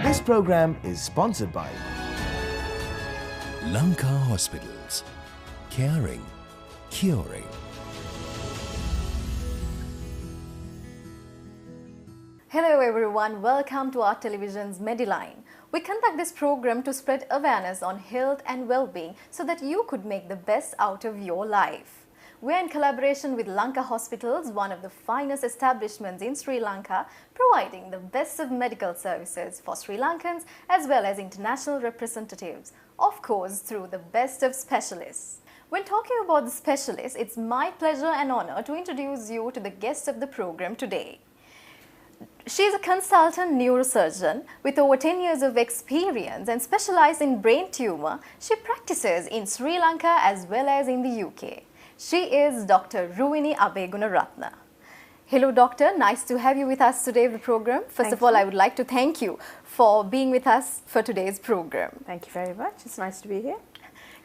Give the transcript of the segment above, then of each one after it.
This program is sponsored by Lanka Hospitals. Caring, curing. Hello everyone, welcome to our television's Mediline. We conduct this program to spread awareness on health and well-being so that you could make the best out of your life. We are in collaboration with Lanka Hospitals, one of the finest establishments in Sri Lanka, providing the best of medical services for Sri Lankans as well as international representatives, of course through the best of specialists. When talking about the specialists, it's my pleasure and honor to introduce you to the guest of the program today. She is a consultant neurosurgeon with over 10 years of experience and specialized in brain tumor. She practices in Sri Lanka as well as in the UK. She is Dr. Ruvini Abeygunaratne. Hello doctor, nice to have you with us today in the program. First of all, I would like to thank you for being with us for today's program. Thank you very much. It's nice to be here.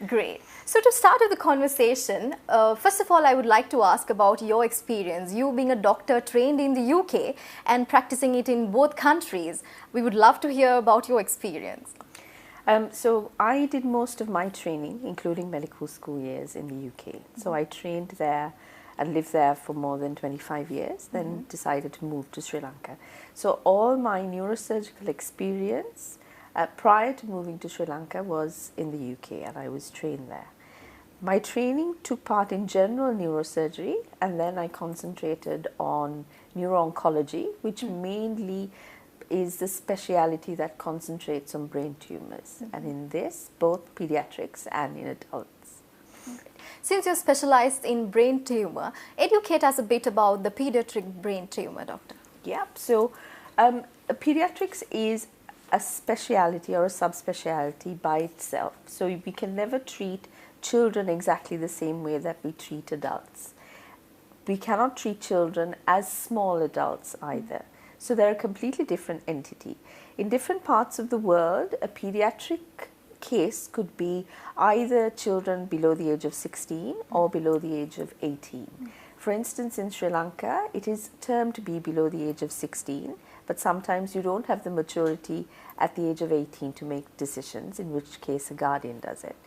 Great. So to start with the conversation, first of all, I would like to ask about your experience. You being a doctor trained in the UK and practicing it in both countries, we would love to hear about your experience. So I did most of my training, including medical school years, in the UK. So I trained there and lived there for more than 25 years, then decided to move to Sri Lanka. So all my neurosurgical experience prior to moving to Sri Lanka was in the UK, and I was trained there. My training took part in general neurosurgery, and then I concentrated on neuro-oncology, which mainly is the speciality that concentrates on brain tumors, and in this, both pediatrics and in adults. Since you're specialized in brain tumor, educate us a bit about the pediatric brain tumor, doctor. Yep, so pediatrics is a speciality or a subspeciality by itself. So we can never treat children exactly the same way that we treat adults. We cannot treat children as small adults either. So they're a completely different entity. In different parts of the world, a pediatric case could be either children below the age of 16 or below the age of 18. For instance, in Sri Lanka, it is termed to be below the age of 16, but sometimes you don't have the maturity at the age of 18 to make decisions, in which case a guardian does it.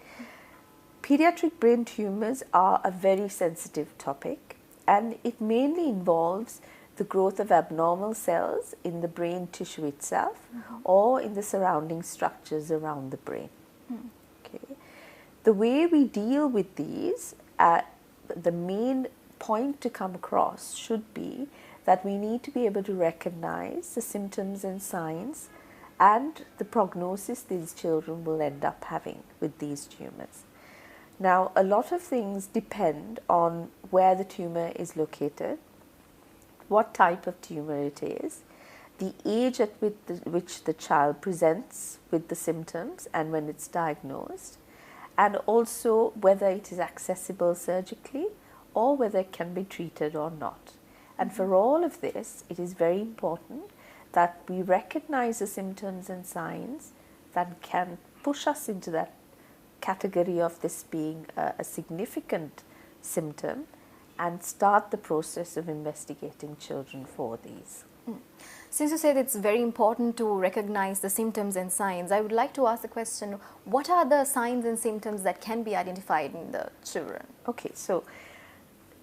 Pediatric brain tumors are a very sensitive topic, and it mainly involves the growth of abnormal cells in the brain tissue itself or in the surrounding structures around the brain. Okay. The way we deal with these, the main point to come across should be that we need to be able to recognize the symptoms and signs and the prognosis these children will end up having with these tumors. Now, a lot of things depend on where the tumor is located, what type of tumor it is, the age at which the child presents with the symptoms and when it's diagnosed, and also whether it is accessible surgically or whether it can be treated or not. And for all of this, it is very important that we recognize the symptoms and signs that can push us into that category of this being a significant symptom and start the process of investigating children for these. Since you said it's very important to recognize the symptoms and signs, I would like to ask the question, what are the signs and symptoms that can be identified in the children? Okay, so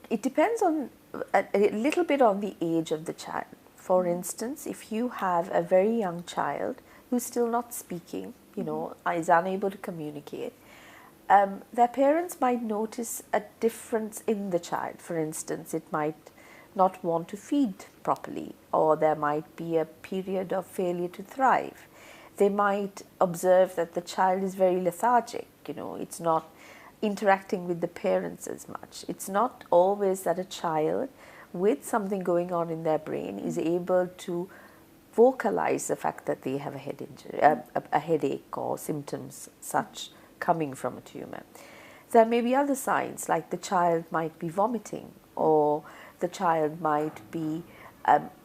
it depends on a little bit on the age of the child. For instance, if you have a very young child who's still not speaking, is unable to communicate, their parents might notice a difference in the child. For instance, it might not want to feed properly, or there might be a period of failure to thrive. They might observe that the child is very lethargic, it's not interacting with the parents as much. It's not always that a child with something going on in their brain is able to vocalize the fact that they have a head injury, a headache or symptoms such coming from a tumor. There may be other signs, like the child might be vomiting, or the child might be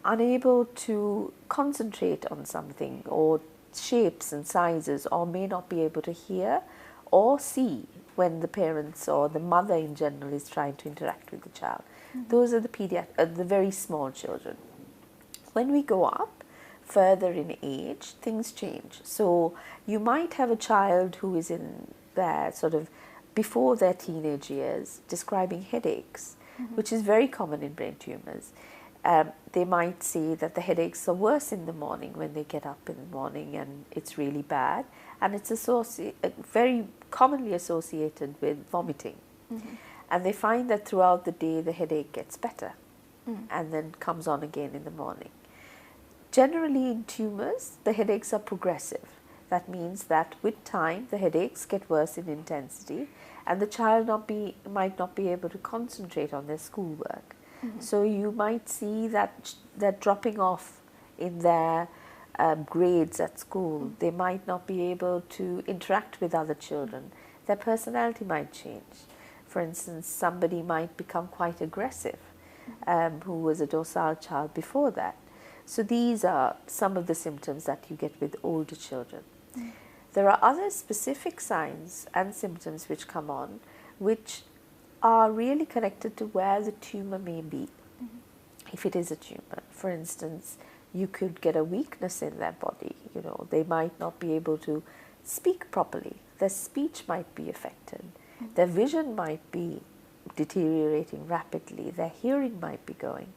unable to concentrate on something, or shapes and sizes, or may not be able to hear or see when the parents or the mother in general is trying to interact with the child. Those are the very small children. When we go up, further in age, things change. So you might have a child who is in their sort of before their teenage years describing headaches, which is very common in brain tumours. They might say that the headaches are worse in the morning when they get up in the morning and it's really bad, and it's very commonly associated with vomiting. And they find that throughout the day the headache gets better and then comes on again in the morning. Generally in tumours, the headaches are progressive. That means that with time the headaches get worse in intensity and the child might not be able to concentrate on their schoolwork. So you might see that they're dropping off in their grades at school. They might not be able to interact with other children. Their personality might change. For instance, somebody might become quite aggressive who was a docile child before that. So these are some of the symptoms that you get with older children. There are other specific signs and symptoms which come on, which are really connected to where the tumour may be, if it is a tumour. For instance, you could get a weakness in their body. You know, they might not be able to speak properly. Their speech might be affected. Their vision might be deteriorating rapidly. Their hearing might be going.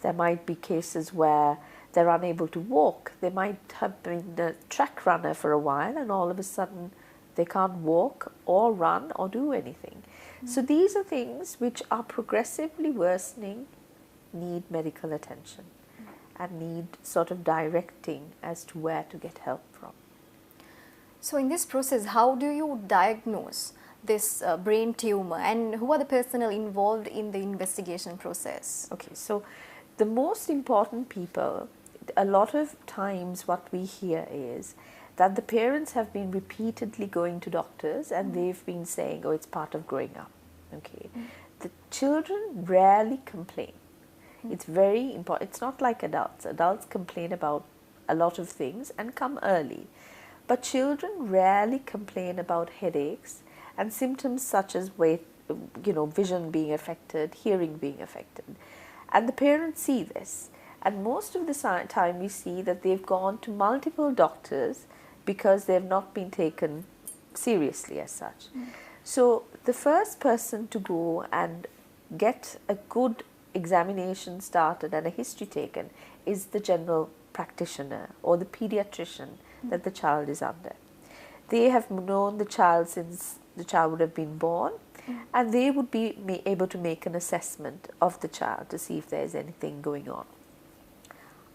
There might be cases where they're unable to walk. They might have been a track runner for a while and all of a sudden they can't walk or run or do anything. So these are things which are progressively worsening, need medical attention and need sort of directing as to where to get help from. So in this process, how do you diagnose this brain tumor and who are the personnel involved in the investigation process? Okay, so the most important people, a lot of times what we hear is that the parents have been repeatedly going to doctors and they've been saying, oh, it's part of growing up. Okay, the children rarely complain. It's very important. It's not like adults. Adults complain about a lot of things and come early. But children rarely complain about headaches and symptoms such as vision being affected, hearing being affected. And the parents see this. And most of the time we see that they've gone to multiple doctors because they've not been taken seriously as such. So the first person to go and get a good examination started and a history taken is the general practitioner or the pediatrician that the child is under. They have known the child since the child would have been born, and they would be able to make an assessment of the child to see if there is anything going on.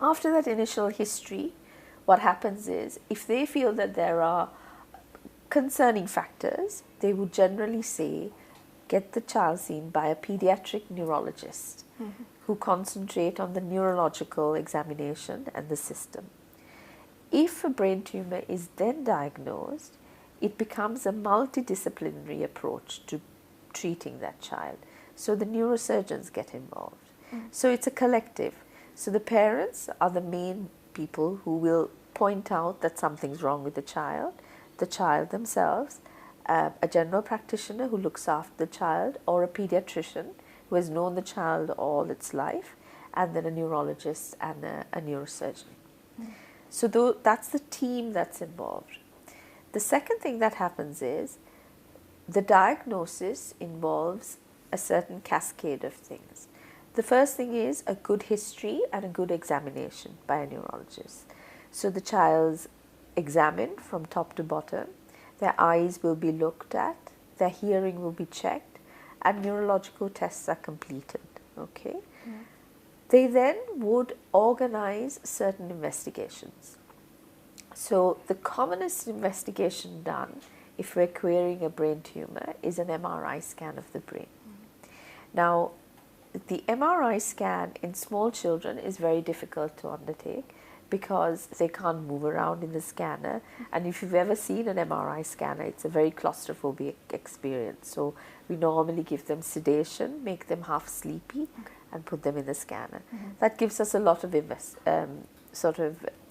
After that initial history, what happens is if they feel that there are concerning factors, they would generally say, get the child seen by a pediatric neurologist who concentrate on the neurological examination and the system. If a brain tumor is then diagnosed, it becomes a multidisciplinary approach to treating that child. So the neurosurgeons get involved. So it's a collective. So the parents are the main people who will point out that something's wrong with the child themselves, a general practitioner who looks after the child, or a pediatrician who has known the child all its life, and then a neurologist and a neurosurgeon. So that's the team that's involved. The second thing that happens is the diagnosis involves a certain cascade of things. The first thing is a good history and a good examination by a neurologist. So the child's examined from top to bottom, their eyes will be looked at, their hearing will be checked, and neurological tests are completed. Okay? They then would organize certain investigations. So the commonest investigation done if we're querying a brain tumor is an MRI scan of the brain. Now, the MRI scan in small children is very difficult to undertake because they can't move around in the scanner, and if you've ever seen an MRI scanner, it's a very claustrophobic experience. So we normally give them sedation, make them half sleepy, and put them in the scanner. That gives us a lot of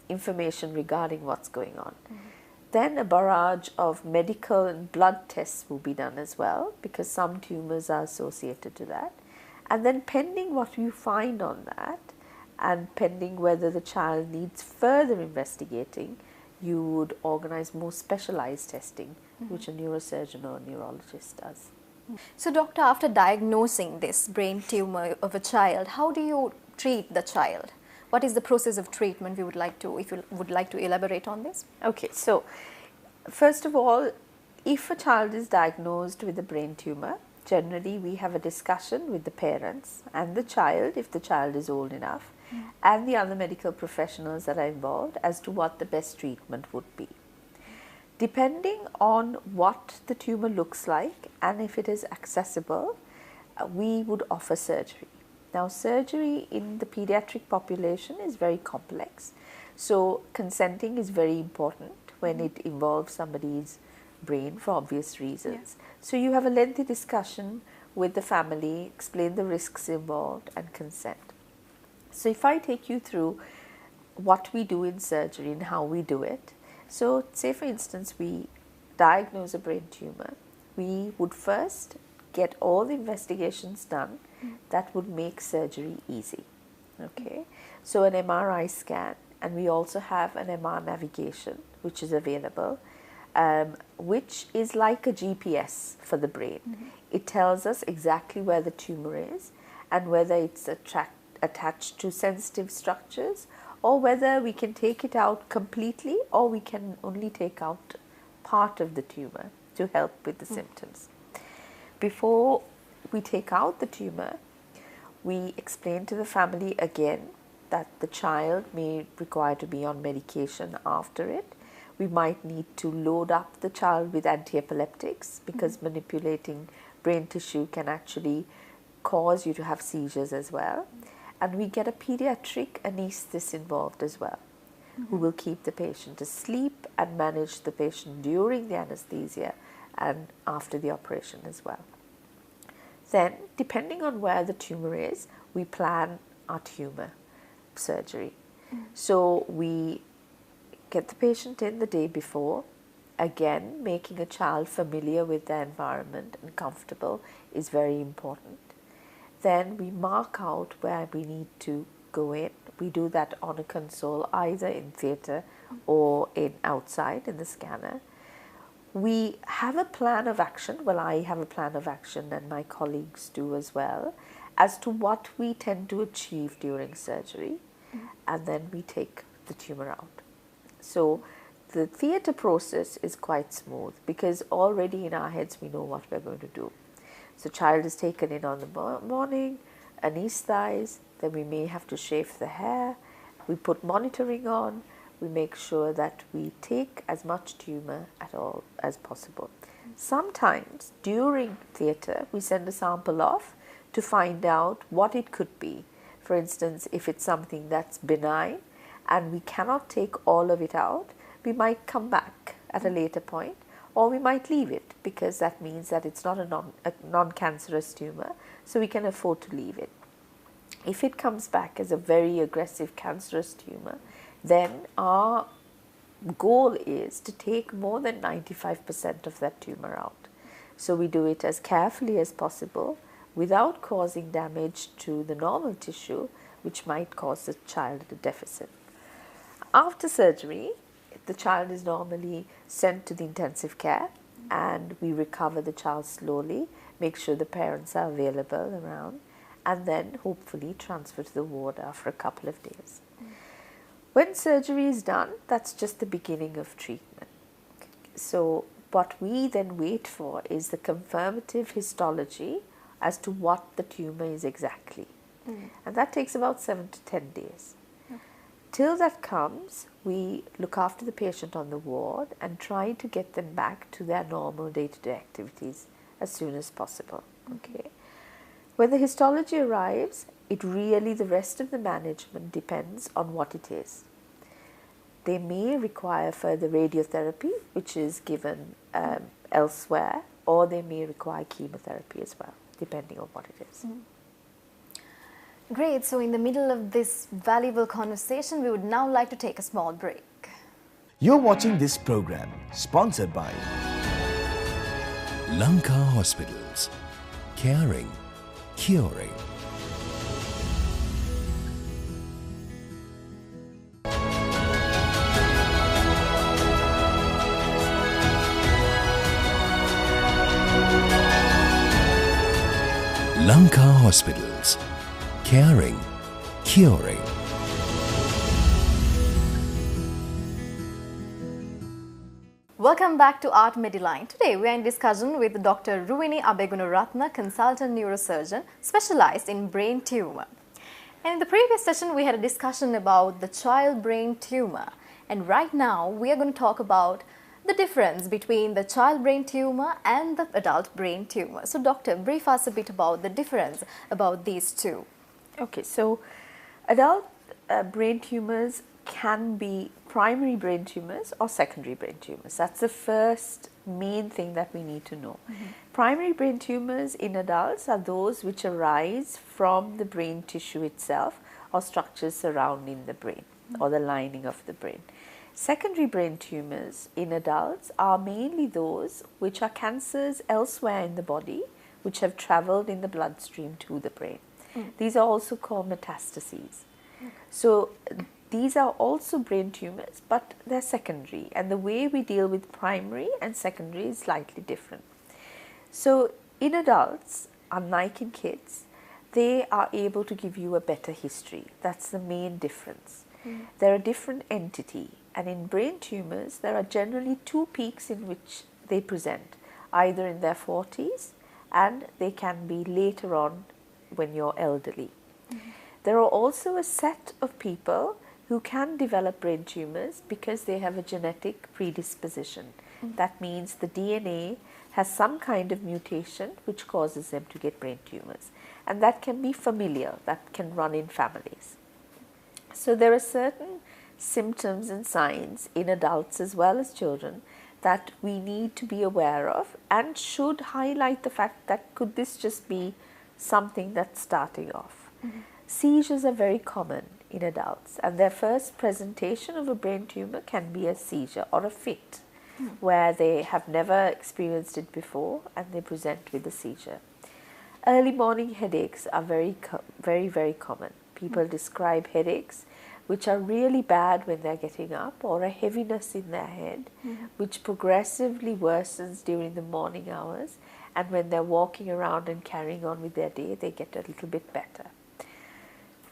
information regarding what's going on. Then a barrage of medical and blood tests will be done as well, because some tumors are associated to that. And then pending what you find on that, and pending whether the child needs further investigating, you would organize more specialized testing, which a neurosurgeon or a neurologist does. So doctor, after diagnosing this brain tumor of a child, how do you treat the child? What is the process of treatment we would like to, if you would like to elaborate on this? Okay, so first of all, if a child is diagnosed with a brain tumor, generally we have a discussion with the parents and the child, if the child is old enough, and the other medical professionals that are involved as to what the best treatment would be. Depending on what the tumor looks like and if it is accessible, we would offer surgery. Now, surgery in the pediatric population is very complex, so consenting is very important when it involves somebody's brain for obvious reasons. So you have a lengthy discussion with the family, explain the risks involved and consent. So if I take you through what we do in surgery and how we do it, so say for instance we diagnose a brain tumor, we would first get all the investigations done that would make surgery easy. Okay, so an MRI scan, and we also have an MR navigation which is available, which is like a GPS for the brain. It tells us exactly where the tumor is and whether it's attached to sensitive structures, or whether we can take it out completely or we can only take out part of the tumor to help with the symptoms. Before we take out the tumor, we explain to the family again that the child may require to be on medication after it. We might need to load up the child with antiepileptics because manipulating brain tissue can actually cause you to have seizures as well. And we get a pediatric anesthetist involved as well, who will keep the patient asleep and manage the patient during the anesthesia and after the operation as well. Then, depending on where the tumor is, we plan our tumor surgery. So we get the patient in the day before. Again, making a child familiar with the environment and comfortable is very important. Then we mark out where we need to go in. We do that on a console, either in theatre or outside in the scanner. We have a plan of action. Well, I have a plan of action and my colleagues do as well, as to what we tend to achieve during surgery, and then we take the tumor out. So the theatre process is quite smooth because already in our heads we know what we're going to do. So child is taken in on the morning, anesthetized, then we may have to shave the hair, we put monitoring on, we make sure that we take as much tumor at all as possible. Sometimes during theatre we send a sample off to find out what it could be. For instance, if it's something that's benign and we cannot take all of it out, we might come back at a later point, or we might leave it because that means that it's not a non-cancerous tumor, so we can afford to leave it. If it comes back as a very aggressive cancerous tumor, then our goal is to take more than 95% of that tumor out. So we do it as carefully as possible without causing damage to the normal tissue, which might cause the child a deficit. After surgery, the child is normally sent to the intensive care and we recover the child slowly, make sure the parents are available around, and then hopefully transfer to the ward after a couple of days. When surgery is done, that's just the beginning of treatment. So what we then wait for is the confirmative histology as to what the tumor is exactly. And that takes about 7 to 10 days. Till that comes, we look after the patient on the ward and try to get them back to their normal day-to-day activities as soon as possible. Okay. When the histology arrives, the rest of the management depends on what it is. They may require further radiotherapy, which is given elsewhere, or they may require chemotherapy as well, depending on what it is. Great. So in the middle of this valuable conversation, we would now like to take a small break. You're watching this program sponsored by Lanka Hospitals. Caring, curing. Lanka Hospitals. Caring, curing. Welcome back to Art Mediline. Today we are in discussion with Dr. Ruvini Abeygunaratne, consultant neurosurgeon specialized in brain tumor. And in the previous session we had a discussion about the child brain tumor, and right now we are going to talk about the difference between the child brain tumor and the adult brain tumor. So doctor, brief us a bit about the difference about these two. Okay, so adult brain tumors can be primary brain tumors or secondary brain tumors. That's the first main thing that we need to know. Primary brain tumors in adults are those which arise from the brain tissue itself or structures surrounding the brain or the lining of the brain. Secondary brain tumors in adults are mainly those which are cancers elsewhere in the body which have traveled in the bloodstream to the brain. These are also called metastases. So these are also brain tumors, but they're secondary, and the way we deal with primary and secondary is slightly different. So in adults, unlike in kids, they are able to give you a better history. That's the main difference. They're a different entity, and in brain tumors, there are generally two peaks in which they present, either in their 40s and they can be later on when you're elderly. There are also a set of people who can develop brain tumors because they have a genetic predisposition. That means the DNA has some kind of mutation which causes them to get brain tumors, and that can be familial, that can run in families. So there are certain symptoms and signs in adults as well as children that we need to be aware of and should highlight the fact that could this just be something that's starting off. Seizures are very common in adults, and their first presentation of a brain tumor can be a seizure or a fit where they have never experienced it before and they present with a seizure. Early morning headaches are very common. People describe headaches which are really bad when they're getting up, or a heaviness in their head which progressively worsens during the morning hours, and when they're walking around and carrying on with their day they get a little bit better.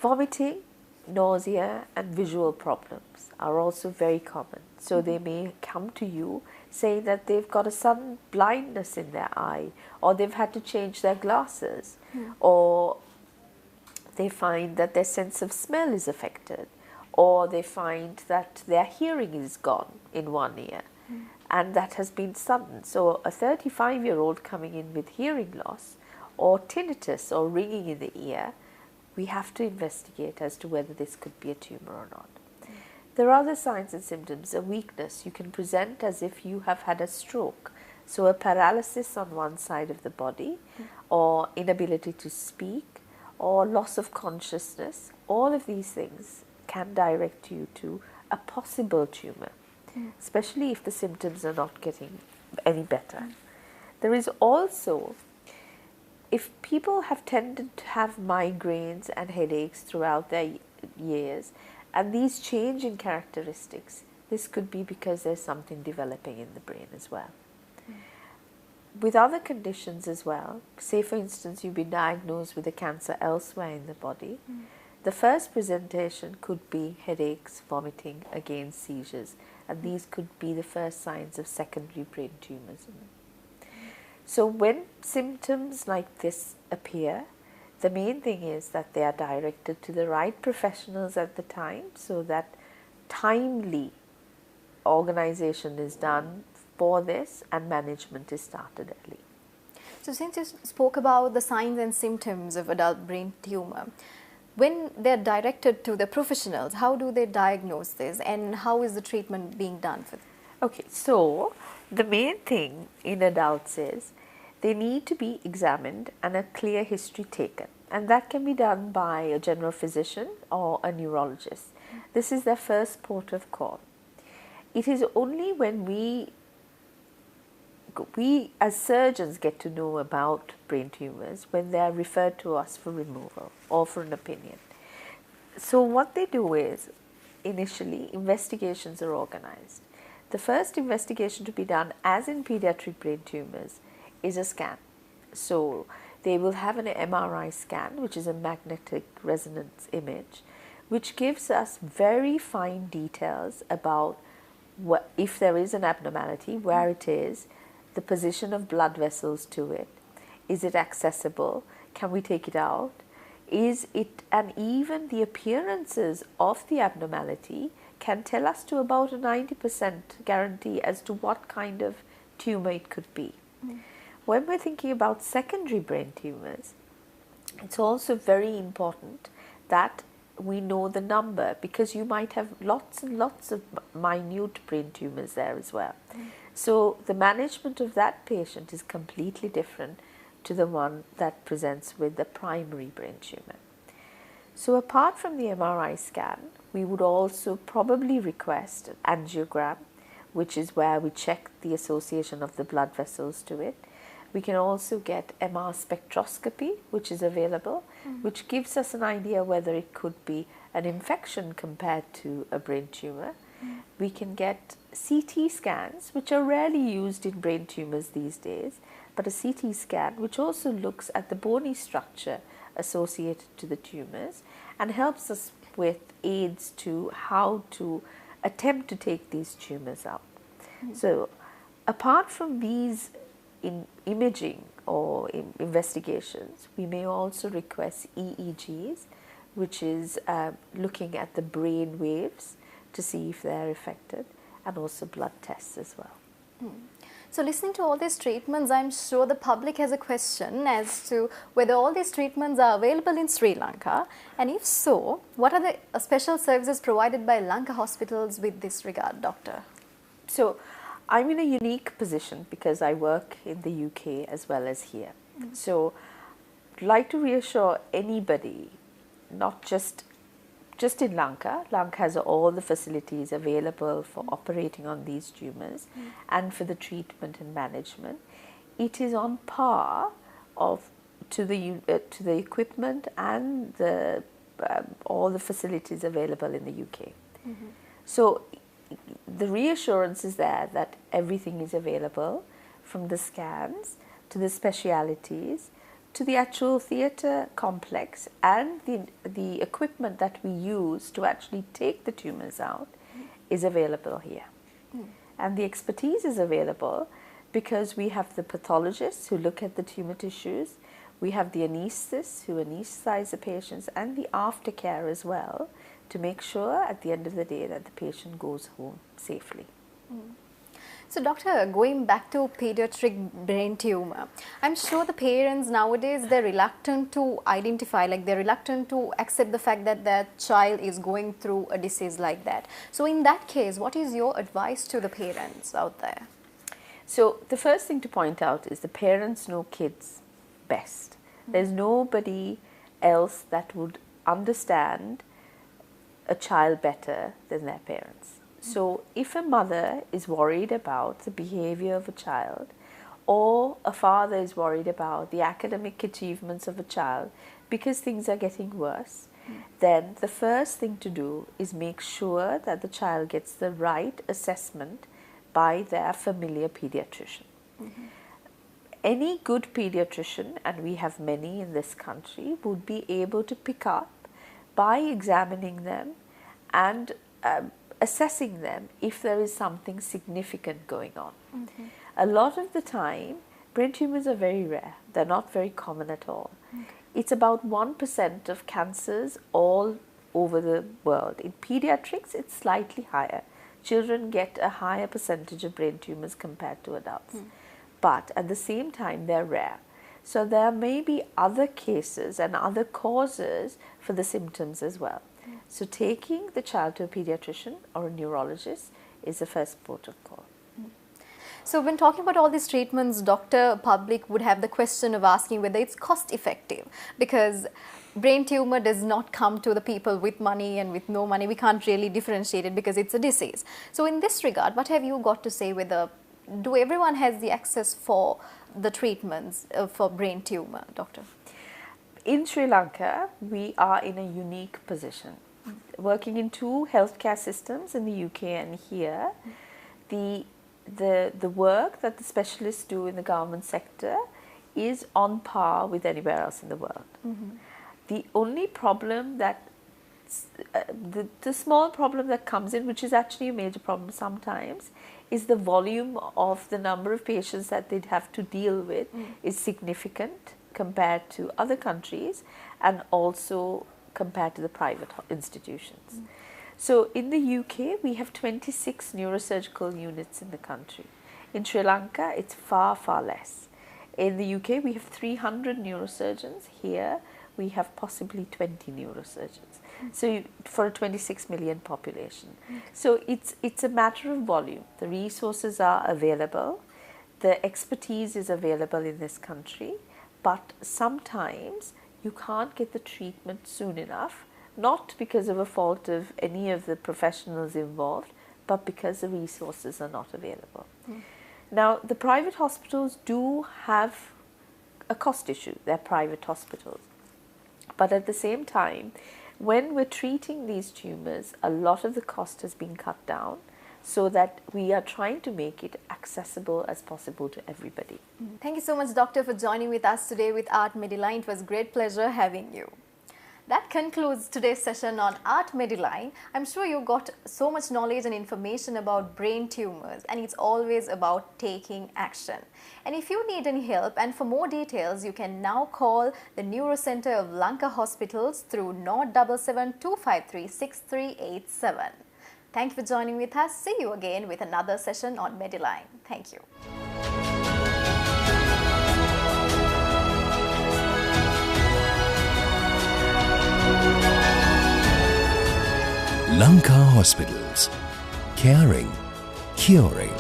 Vomiting, nausea and visual problems are also very common. So they may come to you saying that they've got a sudden blindness in their eye, or they've had to change their glasses, or they find that their sense of smell is affected, or they find that their hearing is gone in one ear, and that has been sudden. So a 35-year-old coming in with hearing loss or tinnitus or ringing in the ear, we have to investigate as to whether this could be a tumor or not. There are other signs and symptoms. A weakness. You can present as if you have had a stroke. So a paralysis on one side of the body, or inability to speak, or loss of consciousness. All of these things can direct you to a possible tumor, especially if the symptoms are not getting any better. There is also, if people have tended to have migraines and headaches throughout their years, and these change in characteristics, this could be because there's something developing in the brain as well. With other conditions as well, say for instance you've been diagnosed with a cancer elsewhere in the body, the first presentation could be headaches, vomiting, again seizures, and these could be the first signs of secondary brain tumors. So when symptoms like this appear, the main thing is that they are directed to the right professionals at the time, so that timely organization is done for this and management is started early. So since you spoke about the signs and symptoms of adult brain tumor, when they're directed to the professionals, how do they diagnose this and how is the treatment being done for them? Okay, so the main thing in adults is they need to be examined and a clear history taken, and that can be done by a general physician or a neurologist. This is their first port of call. It is only when we as surgeons get to know about brain tumors when they are referred to us for removal or for an opinion. So what they do is, initially, investigations are organized. The first investigation to be done, as in pediatric brain tumors, is a scan. So they will have an MRI scan, which is a magnetic resonance image, which gives us very fine details about if there is an abnormality, where it is, the position of blood vessels to it, is it accessible, can we take it out, is it, and even the appearances of the abnormality can tell us to about a 90% guarantee as to what kind of tumor it could be. When we're thinking about secondary brain tumors, it's also very important that we know the number, because you might have lots and lots of minute brain tumors there as well. So the management of that patient is completely different to the one that presents with the primary brain tumor. So apart from the MRI scan, we would also probably request an angiogram, which is where we check the association of the blood vessels to it. We can also get MR spectroscopy, which is available, which gives us an idea whether it could be an infection compared to a brain tumor. We can get CT scans, which are rarely used in brain tumors these days, but a CT scan which also looks at the bony structure associated to the tumors and helps us with aids to how to attempt to take these tumors out. So apart from these imaging or investigations, we may also request EEGs, which is looking at the brain waves to see if they're affected, and also blood tests as well. So listening to all these treatments, I'm sure the public has a question as to whether all these treatments are available in Sri Lanka, and if so, what are the special services provided by Lanka hospitals with this regard, doctor? So I'm in a unique position because I work in the UK as well as here. So I'd like to reassure anybody, not just in Lanka. Lanka has all the facilities available for operating on these tumors and for the treatment and management. It is on par to the equipment and all the facilities available in the UK. So the reassurance is there that everything is available, from the scans to the specialities to the actual theatre complex, and the equipment that we use to actually take the tumours out is available here. And the expertise is available because we have the pathologists who look at the tumour tissues, we have the anaesthetists who anaesthetize the patients, and the aftercare as well, to make sure at the end of the day that the patient goes home safely. So doctor, going back to pediatric brain tumor, I'm sure the parents nowadays, they're reluctant to identify, like they're reluctant to accept the fact that their child is going through a disease like that. So in that case, what is your advice to the parents out there? So the first thing to point out is the parents know kids best. There's nobody else that would understand a child better than their parents. So if a mother is worried about the behavior of a child, or a father is worried about the academic achievements of a child because things are getting worse, then the first thing to do is make sure that the child gets the right assessment by their familiar pediatrician. Any good pediatrician, and we have many in this country, would be able to pick up by examining them and assessing them if there is something significant going on. A lot of the time, brain tumors are very rare. They're not very common at all. It's about 1% of cancers all over the world. In pediatrics, it's slightly higher. Children get a higher percentage of brain tumors compared to adults. But at the same time, they're rare. So there may be other cases and other causes for the symptoms as well. So taking the child to a pediatrician or a neurologist is the first port of call. So when talking about all these treatments, doctor, public would have the question of asking whether it's cost effective, because brain tumor does not come to the people with money and with no money. We can't really differentiate it because it's a disease. So in this regard, what have you got to say whether do everyone has the access for the treatments for brain tumor, doctor? In Sri Lanka, we are in a unique position. Working in two healthcare systems in the UK and here, the work that the specialists do in the government sector is on par with anywhere else in the world. The only problem that the small problem that comes in, which is actually a major problem sometimes, is the volume of the number of patients that they'd have to deal with is significant compared to other countries and also compared to the private institutions. So in the UK, we have 26 neurosurgical units in the country. In Sri Lanka, it's far, far less. In the UK, we have 300 neurosurgeons. Here, we have possibly 20 neurosurgeons. So for a 26 million population. So it's a matter of volume. The resources are available. The expertise is available in this country. But sometimes you can't get the treatment soon enough, not because of a fault of any of the professionals involved, but because the resources are not available. Now, the private hospitals do have a cost issue. They're private hospitals. But at the same time, when we're treating these tumours, a lot of the cost has been cut down so that we are trying to make it accessible as possible to everybody. Thank you so much, Doctor, for joining with us today with Art Mediline. It was a great pleasure having you. That concludes today's session on Art Mediline. I'm sure you got so much knowledge and information about brain tumors, and it's always about taking action. And if you need any help and for more details, you can now call the Neuro Center of Lanka Hospitals through 077-253-6387. Thank you for joining with us. See you again with another session on Mediline. Thank you. Lanka Hospitals. Caring, curing.